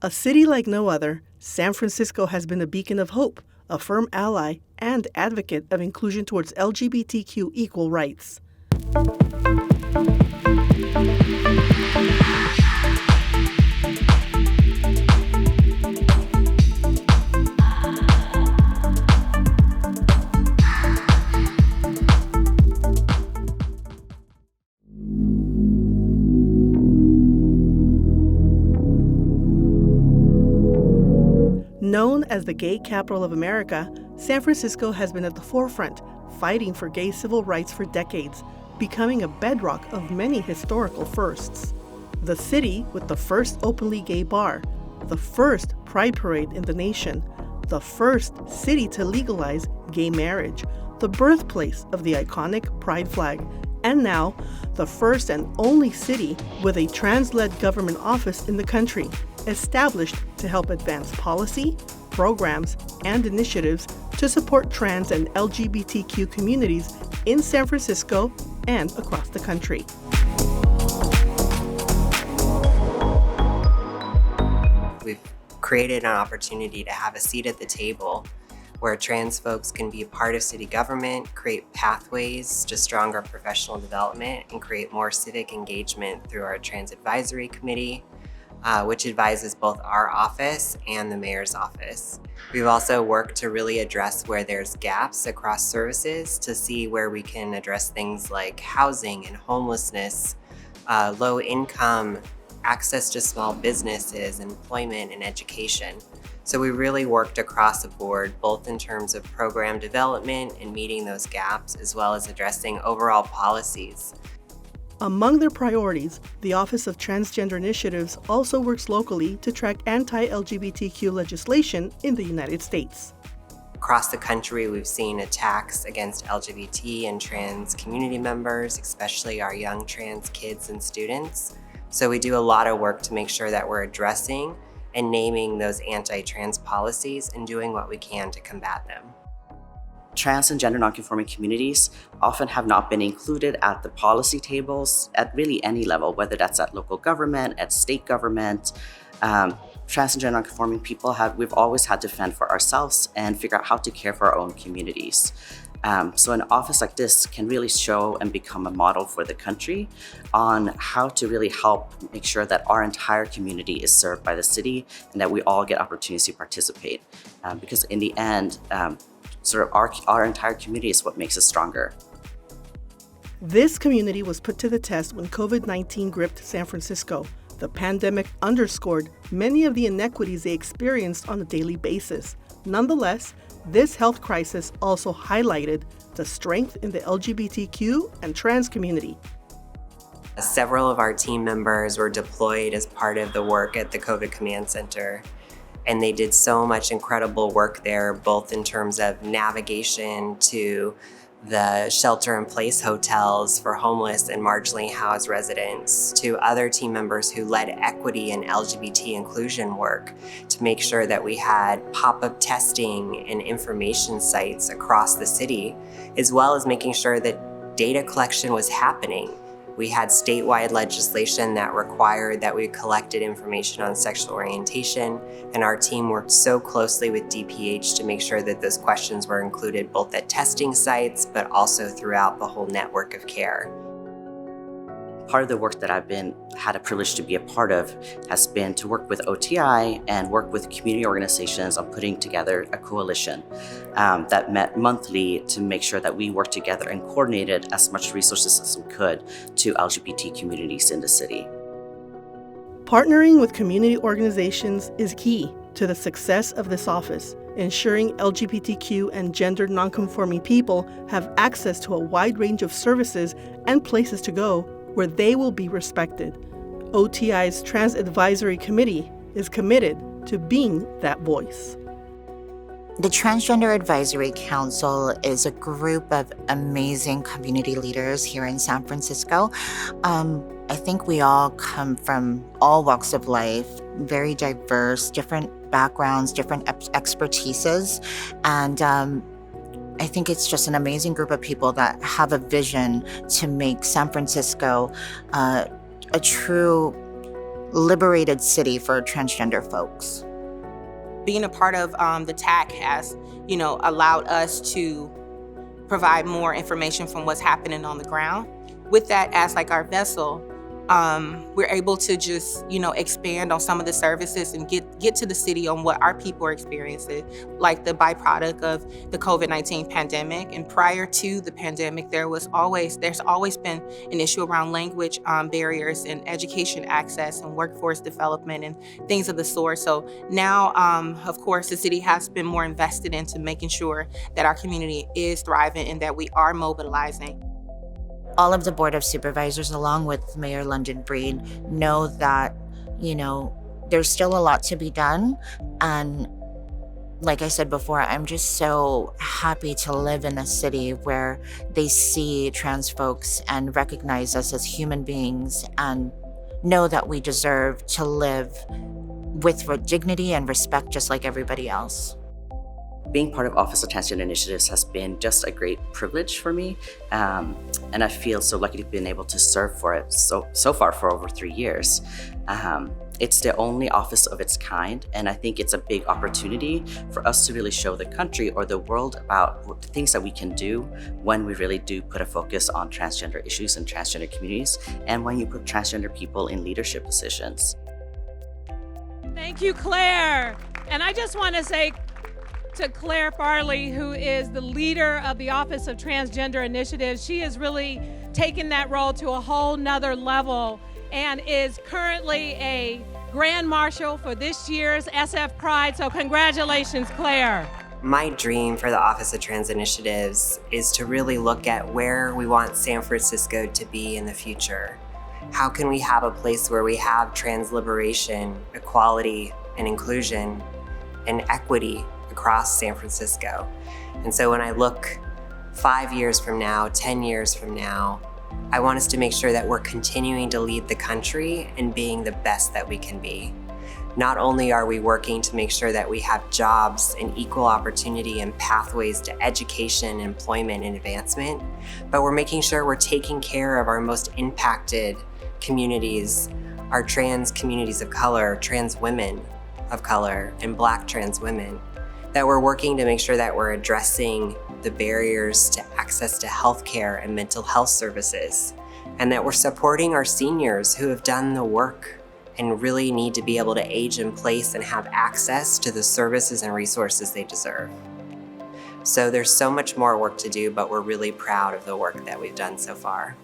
A city like no other, San Francisco has been a beacon of hope, a firm ally, and advocate of inclusion towards LGBTQ equal rights. Known as the gay capital of America, San Francisco has been at the forefront, fighting for gay civil rights for decades, becoming a bedrock of many historical firsts. The city with the first openly gay bar, the first pride parade in the nation, the first city to legalize gay marriage, the birthplace of the iconic pride flag, and now the first and only city with a trans-led government office in the country, established to help advance policy, programs, and initiatives to support trans and LGBTQ communities in San Francisco and across the country. We've created an opportunity to have a seat at the table where trans folks can be a part of city government, create pathways to stronger professional development, and create more civic engagement through our Trans Advisory Committee, which advises both our office and the mayor's office. We've also worked to really address where there's gaps across services to see where we can address things like housing and homelessness, low income, access to small businesses, employment, and education. So we really worked across the board, both in terms of program development and meeting those gaps, as well as addressing overall policies. Among their priorities, the Office of Transgender Initiatives also works locally to track anti-LGBTQ legislation in the United States. Across the country, we've seen attacks against LGBT and trans community members, especially our young trans kids and students. So we do a lot of work to make sure that we're addressing and naming those anti-trans policies and doing what we can to combat them. Trans and gender nonconforming communities often have not been included at the policy tables at really any level, whether that's at local government, at state government. Trans and gender nonconforming people we've always had to fend for ourselves and figure out how to care for our own communities. So an office like this can really show and become a model for the country on how to really help make sure that our entire community is served by the city and that we all get opportunities to participate. Because in the end, sort of our entire community is what makes us stronger. This community was put to the test when COVID-19 gripped San Francisco. The pandemic underscored many of the inequities they experienced on a daily basis. Nonetheless, this health crisis also highlighted the strength in the LGBTQ and trans community. Several of our team members were deployed as part of the work at the COVID Command Center, and they did so much incredible work there, both in terms of navigation to the shelter-in-place hotels for homeless and marginally housed residents, to other team members who led equity and LGBT inclusion work to make sure that we had pop-up testing and information sites across the city, as well as making sure that data collection was happening. We had statewide legislation that required that we collected information on sexual orientation, and our team worked so closely with DPH to make sure that those questions were included both at testing sites, but also throughout the whole network of care. Part of the work that I've had a privilege to be a part of has been to work with OTI and work with community organizations on putting together a coalition that met monthly to make sure that we worked together and coordinated as much resources as we could to LGBT communities in the city. Partnering with community organizations is key to the success of this office, ensuring LGBTQ and gender nonconforming people have access to a wide range of services and places to go where they will be respected. OTI's Trans Advisory Committee is committed to being that voice. The Transgender Advisory Council is a group of amazing community leaders here in San Francisco. I think we all come from all walks of life, very diverse, different backgrounds, different expertises, and I think it's just an amazing group of people that have a vision to make San Francisco a true liberated city for transgender folks. Being a part of the TAC has, allowed us to provide more information from what's happening on the ground. With that as like our vessel, we're able to just, expand on some of the services and get to the city on what our people are experiencing, like the byproduct of the COVID-19 pandemic. And prior to the pandemic, there's always been an issue around language barriers and education access and workforce development and things of the sort. So now, of course, the city has been more invested into making sure that our community is thriving and that we are mobilizing. All of the Board of Supervisors, along with Mayor London Breed, know that, there's still a lot to be done. And like I said before, I'm just so happy to live in a city where they see trans folks and recognize us as human beings and know that we deserve to live with dignity and respect just like everybody else. Being part of Office of Transgender Initiatives has been just a great privilege for me, and I feel so lucky to have been able to serve for it so far for over 3 years. It's the only office of its kind, and I think it's a big opportunity for us to really show the country or the world about the things that we can do when we really do put a focus on transgender issues and transgender communities, and when you put transgender people in leadership positions. Thank you, Claire. And I just want to say to Claire Farley, who is the leader of the Office of Transgender Initiatives, she has really taken that role to a whole nother level and is currently a Grand Marshal for this year's SF Pride. So congratulations, Claire. My dream for the Office of Trans Initiatives is to really look at where we want San Francisco to be in the future. How can we have a place where we have trans liberation, equality, and inclusion, and equity across San Francisco? And so when I look 5 years from now, 10 years from now, I want us to make sure that we're continuing to lead the country and being the best that we can be. Not only are we working to make sure that we have jobs and equal opportunity and pathways to education, employment, and advancement, but we're making sure we're taking care of our most impacted communities, our trans communities of color, trans women of color, and Black trans women. That we're working to make sure that we're addressing the barriers to access to healthcare and mental health services, and that we're supporting our seniors who have done the work and really need to be able to age in place and have access to the services and resources they deserve. So there's so much more work to do, but we're really proud of the work that we've done so far.